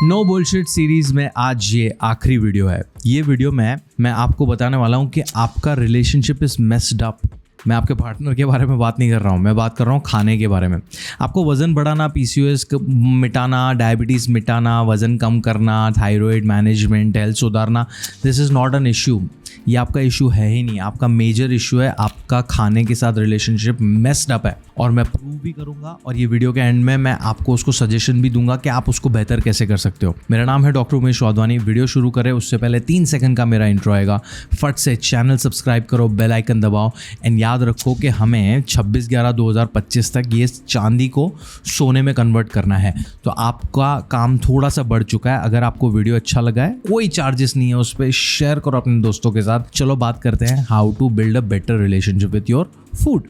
No bullshit series में आज ये आखिरी वीडियो है। ये वीडियो में मैं आपको बताने वाला हूँ कि आपका रिलेशनशिप इज मेस्ड अप। मैं आपके पार्टनर के बारे में बात नहीं कर रहा हूँ, मैं बात कर रहा हूँ खाने के बारे में। आपको वज़न बढ़ाना, पीसीओएस मिटाना, डायबिटीज़ मिटाना, वज़न कम करना, थायराइड मैनेजमेंट, हेल्थ सुधारना, this is not an issue. ये आपका इशू है ही नहीं। आपका मेजर इशू है आपका खाने के साथ रिलेशनशिप मेस्ड अप है, और मैं प्रूव भी करूंगा। और ये वीडियो के एंड में मैं आपको उसको सजेशन भी दूंगा कि आप उसको बेहतर कैसे कर सकते हो। मेरा नाम है डॉक्टर उमेश वाधवानी। वीडियो शुरू करें उससे पहले 3 सेकंड का मेरा इंट्रो आएगा। फट से चैनल सब्सक्राइब करो, बेल आइकन दबाओ, एंड याद रखो कि हमें 26/11/2025 तक ये चांदी को सोने में कन्वर्ट करना है। तो आपका काम थोड़ा सा बढ़ चुका है। अगर आपको वीडियो अच्छा लगा है, कोई चार्जेस नहीं है उस पर, शेयर करो अपने दोस्तों के साथ। चलो बात करते हैं how to build a better relationship with your food.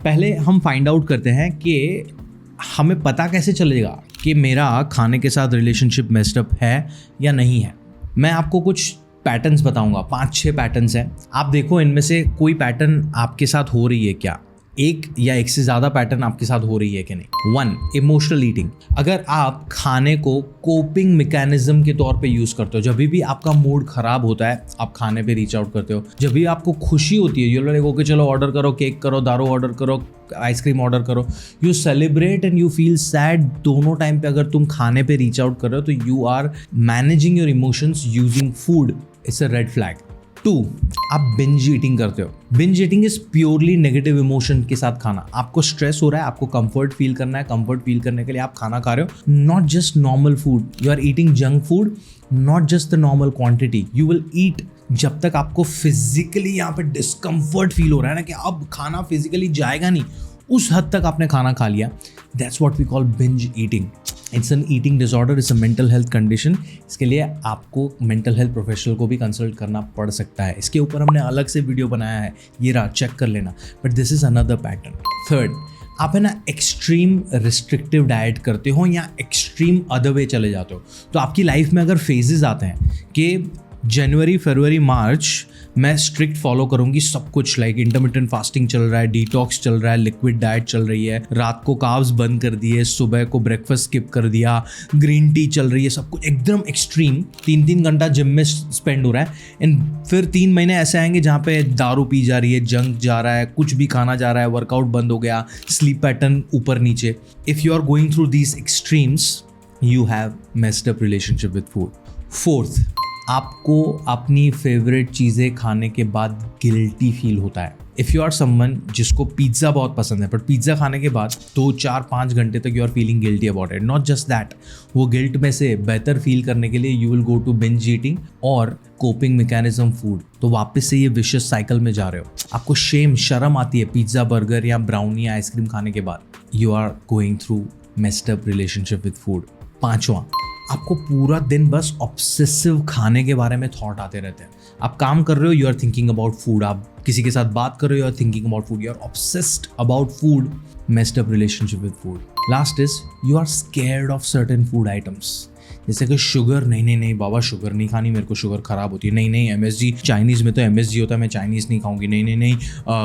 पहले हम फाइंड आउट करते हैं कि हमें पता कैसे चलेगा कि मेरा खाने के साथ रिलेशनशिप मेस्ड अप है या नहीं है। मैं आपको कुछ पैटर्न्स बताऊंगा, 5-6 पैटर्न्स हैं। आप देखो इनमें से कोई पैटर्न आपके साथ हो रही है क्या, एक या एक से ज़्यादा पैटर्न आपके साथ हो रही है कि नहीं। 1, इमोशनल ईटिंग। अगर आप खाने को कोपिंग मैकेनिज्म के तौर पे यूज़ करते हो, जब भी आपका मूड ख़राब होता है आप खाने पे रीच आउट करते हो। जब भी आपको खुशी होती है, यू लाइक ओके चलो ऑर्डर करो, केक करो, दारू ऑर्डर करो, आइसक्रीम ऑर्डर करो, you celebrate and you feel sad. दोनों टाइम पे अगर तुम खाने पे रीच आउट कर रहे हो तो you are managing your emotions using food. It's a red flag. 2, आप बिंज ईटिंग करते हो। Binge eating is purely negative emotion के साथ खाना। आपको स्ट्रेस हो रहा है, आपको कंफर्ट फील करना है, कंफर्ट फील करने के लिए आप खाना खा रहे हो। Not just normal food, you are eating junk food, not just the normal quantity. You will eat जब तक आपको फिजिकली यहाँ पे डिस्कम्फर्ट फील हो रहा है ना, कि अब खाना फिजिकली जाएगा नहीं, उस हद तक आपने खाना खा लिया। That's what we call binge eating. It's an eating disorder, it's a mental health condition. इसके लिए आपको मेंटल हेल्थ प्रोफेशनल को भी कंसल्ट करना पड़ सकता है। इसके ऊपर हमने अलग से वीडियो बनाया है, ये रहा, चेक कर लेना। But this is another pattern. 3, आप है ना एक्सट्रीम रिस्ट्रिक्टिव डाइट करते हो या एक्सट्रीम अदर वे चले जाते हो। तो आपकी लाइफ में अगर फेजेस आते हैं कि जनवरी, फरवरी, मार्च मैं स्ट्रिक्ट फॉलो करूंगी सब कुछ, लाइक इंटरमिटेंट फास्टिंग चल रहा है, डिटॉक्स चल रहा है, लिक्विड डाइट चल रही है, रात को कार्ब्स बंद कर दिए, सुबह को ब्रेकफास्ट स्किप कर दिया, ग्रीन टी चल रही है, सब कुछ एकदम एक्सट्रीम। 3-3 घंटा जिम में स्पेंड हो रहा है। एंड फिर 3 महीने ऐसे आएंगे जहाँ पे दारू पी जा रही है, जंक जा रहा है, कुछ भी खाना जा रहा है, वर्कआउट बंद हो गया, स्लीप पैटर्न ऊपर नीचे। If you are going through these extremes, you have messed up relationship with food. 4th, आपको अपनी फेवरेट चीज़ें खाने के बाद गिल्टी फील होता है। इफ़ यू आर समवन जिसको पिज़्ज़ा बहुत पसंद है, बट पिज़्ज़ा खाने के बाद 2-4-5 घंटे तक you are feeling guilty about it. Not just that, वो गिल्ट में से बेहतर फील करने के लिए you will go to binge eating और कोपिंग मैकेनिज्म फूड। तो वापस से ये विशियस साइकिल में जा रहे हो। आपको शर्म आती है पिज़्ज़ा, बर्गर या ब्राउनी या आइसक्रीम खाने के बाद। You are going through messed up relationship with food. 5वां, आपको पूरा दिन बस ऑब्सेसिव खाने के बारे में थॉट आते रहते हैं। आप काम कर रहे हो, you are thinking about food. आप किसी के साथ बात कर रहे हो, you are thinking about food, you are obsessed about food. Messed up relationship with food. Last is you are scared of certain food items, जैसे कि शुगर। नहीं बाबा, शुगर नहीं खानी, मेरे को शुगर खराब होती है। नहीं MSG, चाइनीज़ में तो MSG होता है, मैं चाइनीज़ नहीं खाऊंगी। नहीं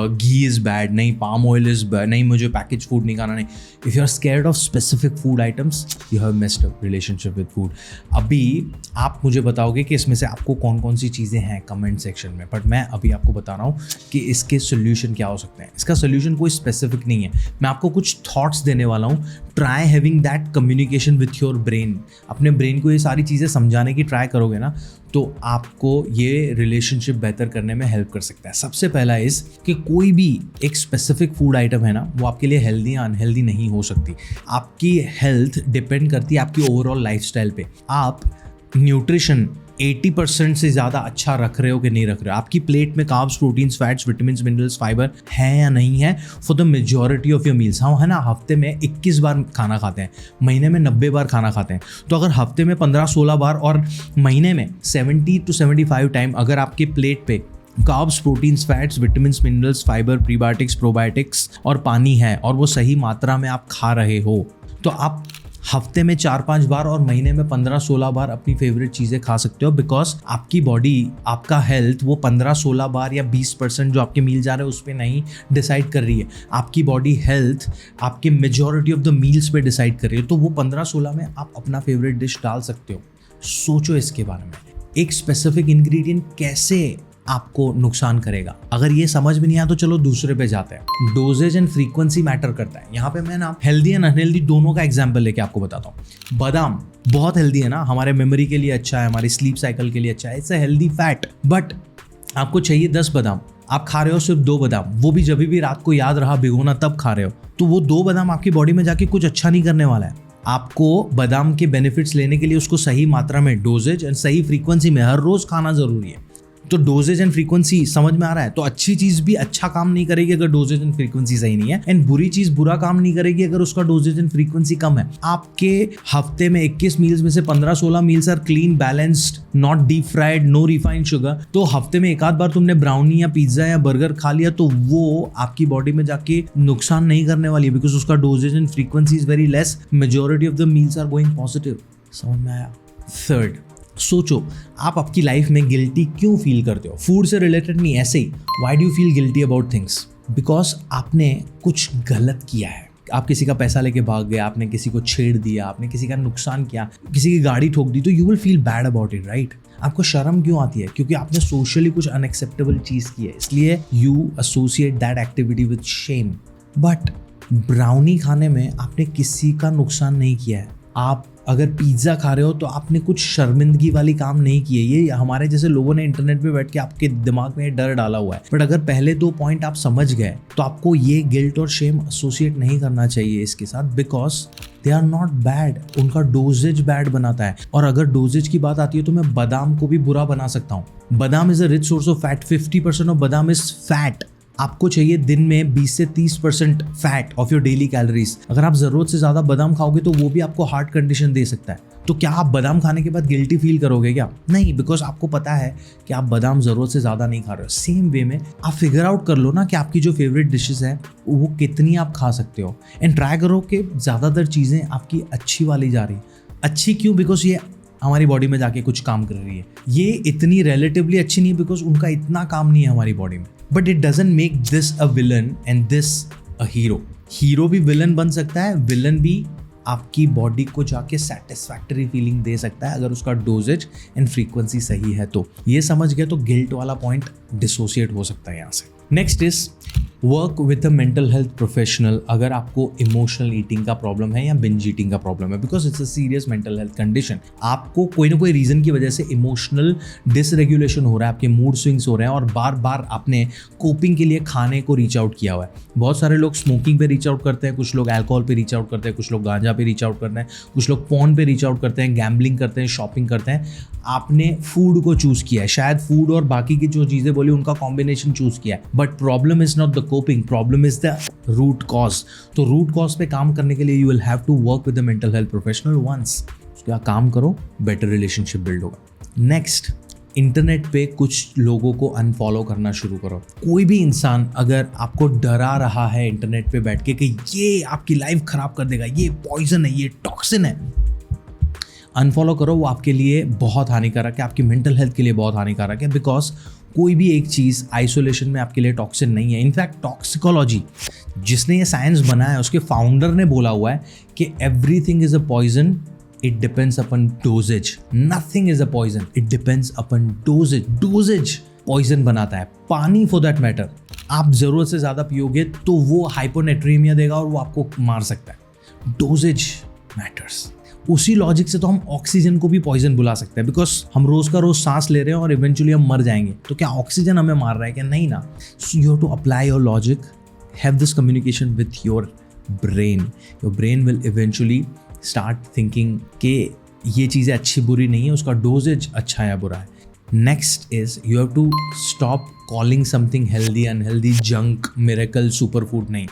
घी इज़ बैड, नहीं पाम ऑयल इज़ बैड, नहीं मुझे पैकेज फूड नहीं खाना। नहीं, if you are scared of specific food items, you have messed up relationship with food. अभी आप मुझे बताओगे कि इसमें से आपको कौन कौन सी चीज़ें हैं कमेंट सेक्शन में, बट मैं अभी आपको बता रहा हूँ कि इसके सोल्यूशन क्या हो सकते हैं। इसका सोल्यूशन कोई स्पेसिफिक नहीं है, मैं आपको कुछ थॉट्स देने वाला हूँ। Try having that communication with your brain. अपने ब्रेन को ये सारी चीज़ें समझाने की ट्राई करोगे ना, तो आपको ये रिलेशनशिप बेहतर करने में हेल्प कर सकता है। सबसे पहला इस कि कोई भी एक स्पेसिफिक फूड आइटम है ना, वो आपके लिए हेल्दी या अनहेल्दी नहीं हो सकती। आपकी हेल्थ डिपेंड करती है आपकी ओवरऑल लाइफस्टाइल पे। आप न्यूट्रिशन 80% से ज़्यादा अच्छा रख रहे हो कि नहीं रख रहे हो। आपकी प्लेट में carbs, proteins, fats, vitamins, minerals, fibre है या नहीं है for the majority of your meals. हम है ना हफ्ते में 21 बार खाना खाते हैं, महीने में 90 बार खाना खाते हैं। तो अगर हफ्ते में 15-16 बार और महीने में 70 to 75 टाइम अगर आपके प्लेट पे carbs, proteins, fats, vitamins, minerals, fibre, prebiotics, probiotics और पानी है, और वो सही मात्रा में आप खा रहे हो, तो आप हफ्ते में 4-5 बार और महीने में 15-16 बार अपनी फेवरेट चीज़ें खा सकते हो, बिकॉज आपकी बॉडी, आपका हेल्थ वो 15-16 बार या 20% जो आपके मील जा रहे हैं उस पर नहीं डिसाइड कर रही है। आपकी बॉडी हेल्थ आपके मेजॉरिटी ऑफ द मील्स पे डिसाइड कर रही है। तो वो 15-16 में आप अपना फेवरेट डिश डाल सकते हो। सोचो इसके बारे में, एक स्पेसिफिक इंग्रेडिएंट कैसे आपको नुकसान करेगा। अगर ये समझ में नहीं आया तो चलो दूसरे पे जाते हैं। डोजेज एंड फ्रीक्वेंसी मैटर करता है। यहाँ पे मैं ना हेल्दी एंड अनहेल्दी दोनों का एग्जांपल लेके आपको बताता हूँ। बादाम बहुत हेल्दी है ना, हमारे मेमोरी के लिए अच्छा है, हमारी स्लीप साइकिल के लिए अच्छा है, it's a healthy fat. But आपको चाहिए 10 बादाम, आप खा रहे हो सिर्फ 2 बादाम, वो भी जब भी रात को याद रहा भिगोना तब खा रहे हो, तो वो 2 बादाम आपकी बॉडी में जाके कुछ अच्छा नहीं करने वाला है। आपको बादाम के बेनिफिट्स लेने के लिए उसको सही मात्रा में, डोजेज एंड सही फ्रीक्वेंसी में हर रोज खाना जरूरी है। तो डोजेज एंड फ्रीक्वेंसी समझ में आ रहा है। तो अच्छी चीज भी अच्छा काम नहीं करेगी अगर डोजेज एंड फ्रीक्वेंसी सही नहीं है, एंड बुरी चीज बुरा काम नहीं करेगी अगर उसका डोजेज एंड फ्रीक्वेंसी कम है। आपके हफ्ते में 21 मील्स में से 15-16 meals are clean, balanced, not deep fried, no refined sugar. तो हफ्ते में एक आध बार तुमने ब्राउनी या पिज्जा या बर्गर खा लिया तो वो आपकी बॉडी में जाके नुकसान नहीं करने वाली है, बिकॉज उसका doses and frequency is very less. Majority of the meals are going positive. समझ में आया? थर्ड, सोचो आप आपकी लाइफ में गिल्टी क्यों फील करते हो? फूड से रिलेटेड नहीं, ऐसे ही। Why do you feel guilty about things? Because आपने कुछ गलत किया है। आप किसी का पैसा लेके भाग गए, आपने किसी को छेड़ दिया, आपने किसी का नुकसान किया, किसी की गाड़ी ठोक दी, तो you will feel bad about it, right? आपको शर्म क्यों आती है? क्योंकि आपने सोशली कुछ अनएक्सेप्टेबल चीज की है, इसलिए you associate that activity with shame. But brownie खाने में आपने किसी का नुकसान नहीं किया है। आप अगर पिज्ज़ा खा रहे हो तो आपने कुछ शर्मिंदगी वाली काम नहीं किए। ये हमारे जैसे लोगों ने इंटरनेट पे बैठ के आपके दिमाग में डर डाला हुआ है। बट अगर पहले 2 पॉइंट आप समझ गए तो आपको ये गिल्ट और शेम एसोसिएट नहीं करना चाहिए इसके साथ, because they are not bad. उनका डोजेज बैड बनाता है। और अगर डोजेज की बात आती है तो मैं बादाम को भी बुरा बना सकता हूँ। बादाम is a rich source of fat. 50% of बादाम इज फैट। आपको चाहिए दिन में 20 से 30% fat of your daily calories. अगर आप जरूरत से ज्यादा बादाम खाओगे तो वो भी आपको हार्ट कंडीशन दे सकता है। तो क्या आप बादाम खाने के बाद गिल्टी फील करोगे क्या? नहीं, बिकॉज आपको पता है कि आप बादाम जरूरत से ज्यादा नहीं खा रहे हो। सेम वे में आप फिगर आउट कर लो ना कि आपकी जो फेवरेट डिशेस है वो कितनी आप खा सकते हो, एंड ट्राई करो कि ज्यादातर चीजें आपकी अच्छी वाली जा रही। अच्छी क्यों? बिकॉज ये हमारी बॉडी में जाके कुछ काम कर रही है। ये इतनी रिलेटिवली अच्छी नहीं बिकॉज उनका इतना काम नहीं है हमारी बॉडी में। But it doesn't make this a villain and this a hero. Hero भी विलन बन सकता है, विलन भी आपकी बॉडी को जाके सेटिस्फैक्टरी फीलिंग दे सकता है अगर उसका डोजेज एंड फ्रीक्वेंसी सही है। तो ये समझ गए तो गिल्ट वाला पॉइंट डिसोसिएट हो सकता है यहाँ से। Next is work with a mental health professional अगर आपको इमोशनल ईटिंग का प्रॉब्लम है या बिंज ईटिंग का प्रॉब्लम है, because it's a serious mental health condition. आपको कोई ना कोई रीजन की वजह से इमोशनल डिसरेगुलेशन हो रहा है, आपके मूड स्विंग्स हो रहे हैं और बार बार आपने कोपिंग के लिए खाने को रीच आउट किया हुआ है। बहुत सारे लोग स्मोकिंग पे रीच आउट करते हैं, कुछ लोग अल्कोहल पे रीच आउट करते हैं, कुछ लोग गांजा पे रीच आउट करते हैं, कुछ लोग पोर्न पे रीच आउट करते हैं, गैम्बलिंग करते हैं, शॉपिंग करते हैं। आपने फूड को चूज किया है, शायद फूड और बाकी की जो चीजें बोली उनका कॉम्बिनेशन चूज किया है। But problem is not the coping, problem is the root cause. तो रूट कॉज पे काम करने के लिए you will have to work with the mental health professional ones. उसका काम करो, बेटर रिलेशनशिप बिल्ड होगा। नेक्स्ट, इंटरनेट पे कुछ लोगों को अनफॉलो करना शुरू करो। कोई भी इंसान अगर आपको डरा रहा है इंटरनेट पे बैठ के कि ये आपकी लाइफ खराब कर देगा, ये पॉइजन है, ये टॉक्सिन है, अनफॉलो करो। वो आपके लिए बहुत हानिकारक है, आपकी मेंटल हेल्थ के लिए बहुत हानिकारक है। बिकॉज कोई भी एक चीज़ आइसोलेशन में आपके लिए टॉक्सिन नहीं है। इनफैक्ट टॉक्सिकोलॉजी, जिसने ये साइंस बनाया है, उसके फाउंडर ने बोला हुआ है कि everything is a poison, it depends upon doses. Nothing is a poison, it depends upon doses. Doses poison बनाता है। पानी फॉर दैट मैटर, आप जरूरत से ज़्यादा पियोगे तो वो हाइपोनेट्रीमिया देगा और वो आपको मार सकता है। Doses matters. उसी लॉजिक से तो हम ऑक्सीजन को भी पॉइजन बुला सकते हैं, बिकॉज हम रोज का रोज सांस ले रहे हैं और इवेंचुअली हम मर जाएंगे। तो क्या ऑक्सीजन हमें मार रहा है? क्या नहीं ना। So you have to apply your logic, have this communication with your brain. Your brain will eventually start thinking कि ये चीज़ें अच्छी बुरी नहीं है, उसका डोजेज अच्छा या बुरा है। Next is you have to stop calling something healthy unhealthy, junk, miracle, super food नहीं।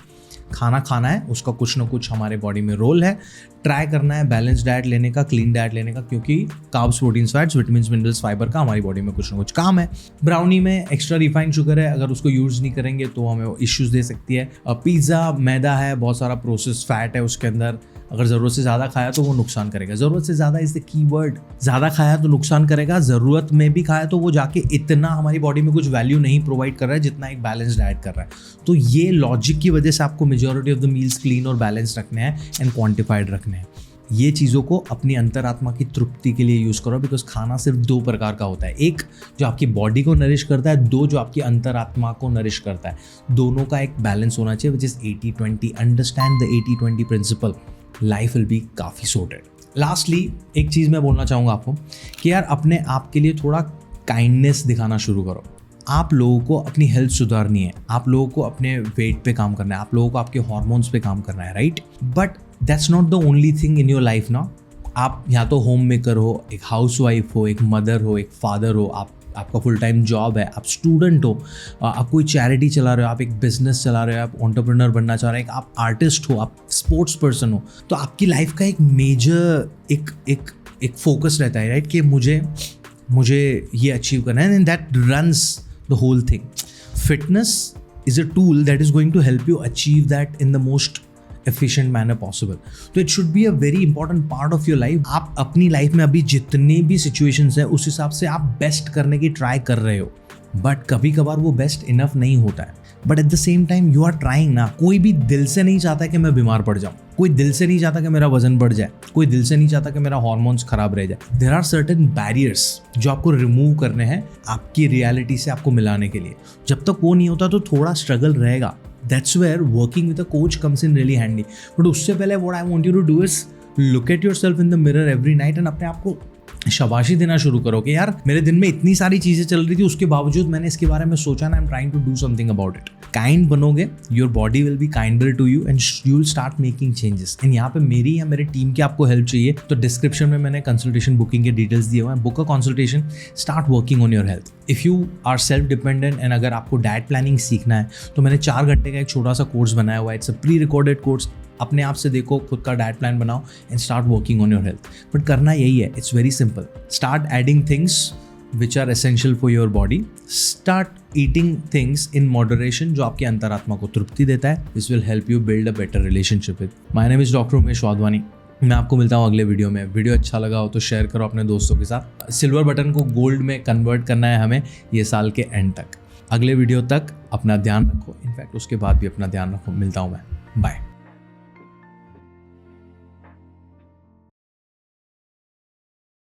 खाना खाना है, उसका कुछ ना कुछ हमारे बॉडी में रोल है। ट्राई करना है बैलेंस डाइट लेने का, क्लीन डाइट लेने का, क्योंकि carbs, proteins, fats, vitamins, minerals, fibre का हमारी बॉडी में कुछ ना कुछ काम है। ब्राउनी में एक्स्ट्रा रिफाइंड शुगर है, अगर उसको यूज नहीं करेंगे तो हमें इश्यूज दे सकती है। पिज्ज़ा मैदा है, बहुत सारा प्रोसेस फैट है उसके अंदर, अगर ज़रूरत से ज़्यादा खाया तो वो नुकसान करेगा। ज़रूरत से ज़्यादा इज़ द की वर्ड। ज़्यादा खाया तो नुकसान करेगा, ज़रूरत में भी खाया तो वो जाके इतना हमारी बॉडी में कुछ वैल्यू नहीं प्रोवाइड कर रहा है जितना एक बैलेंस डाइट कर रहा है। तो ये लॉजिक की वजह से आपको majority of the meals clean और बैलेंस रखने हैं एंड क्वान्टिफाइड रखने हैं। ये चीज़ों को अपनी अंतरात्मा की तृप्ति के लिए यूज़ करो, बिकॉज खाना सिर्फ 2 प्रकार का होता है, एक जो आपकी बॉडी को नरिश करता है, 2 जो आपकी अंतरात्मा को नरिश करता है। दोनों का एक बैलेंस होना चाहिए, which is 80-20। Understand the 80-20 principle, life will be काफ़ी सॉर्टेड। लास्टली एक चीज़ मैं बोलना चाहूँगा आपको कि यार अपने आप के लिए थोड़ा काइंडनेस दिखाना शुरू करो। आप लोगों को अपनी हेल्थ सुधारनी है, आप लोगों को अपने वेट पे काम करना है, आप लोगों को आपके हार्मोन्स पे काम करना है, right? But that's not the only thing in your life ना। आप या तो होम मेकर हो, एक हाउस वाइफ हो, एक मदर हो, एक फादर हो, आपका फुल टाइम जॉब है, आप स्टूडेंट हो, आप कोई चैरिटी चला रहे हो, आप एक बिजनेस चला रहे हो, आप एंटरप्रेन्योर बनना चाह रहे हो, आप आर्टिस्ट हो, आप स्पोर्ट्स पर्सन हो, तो आपकी लाइफ का एक मेजर एक फोकस रहता है, राइट? कि मुझे ये अचीव करना है, and that runs the whole thing. Fitness is a tool that is going to help you achieve that in the most efficient manner possible. तो it should be a very important part of your life. आप अपनी life में अभी जितने भी situations हैं उस हिसाब से आप बेस्ट करने की ट्राई कर रहे हो, बट कभी कभार वो बेस्ट इनफ नहीं होता है, but at the same time you are trying ना। कोई भी दिल से नहीं चाहता कि मैं बीमार पड़ जाऊं, कोई दिल से नहीं चाहता कि मेरा वजन बढ़ जाए, कोई दिल से नहीं चाहता कि मेरा हार्मोन्स खराब रह जाए। देयर आर सर्टेन बैरियर्स जो आपको रिमूव करने हैं आपकी रियलिटी से आपको मिलाने के लिए। जब तक वो नहीं होता तो थोड़ा स्ट्रगल रहेगा। That's where working with a coach comes in really handy. But उससे पहले what I want you to do is look at yourself in the mirror every night and अपने आप को शाबाशी देना शुरू करो कि यार मेरे दिन में इतनी सारी चीज़ें चल रही थी, उसके बावजूद मैंने इसके बारे में सोचा ना, I am trying to do something about it. Kind बनोगे, your body will be kinder to you and you will start making changes. And यहाँ पे मेरी या मेरे टीम की आपको हेल्प चाहिए तो डिस्क्रिप्शन में मैंने कंसल्टेशन बुकिंग के डिटेल्स दिए हुए हैं। Book a consultation, start working on your health. If you are self dependent and अगर आपको डाइट प्लानिंग सीखना है तो मैंने 4 घंटे का एक छोटा सा कोर्स बनाया हुआ है। It's a pre recorded course. अपने आप से देखो, खुद का डाइट प्लान बनाओ and start working on your health. But करना यही है, it's very simple. Start adding things which are essential for your body. Start eating things in moderation जो आपकी अंतरात्मा को तृप्ति देता है। This will help you build a better relationship with. My name is doctor Umesh Wadhwani. मैं आपको मिलता हूँ अगले वीडियो में। वीडियो अच्छा लगा हो तो शेयर करो अपने दोस्तों के साथ। सिल्वर बटन को गोल्ड में कन्वर्ट करना है हमें ये साल के एंड तक। अगले वीडियो तक अपना ध्यान रखो, इनफैक्ट उसके बाद भी अपना ध्यान रखो। मिलता हूँ मैं, बाय।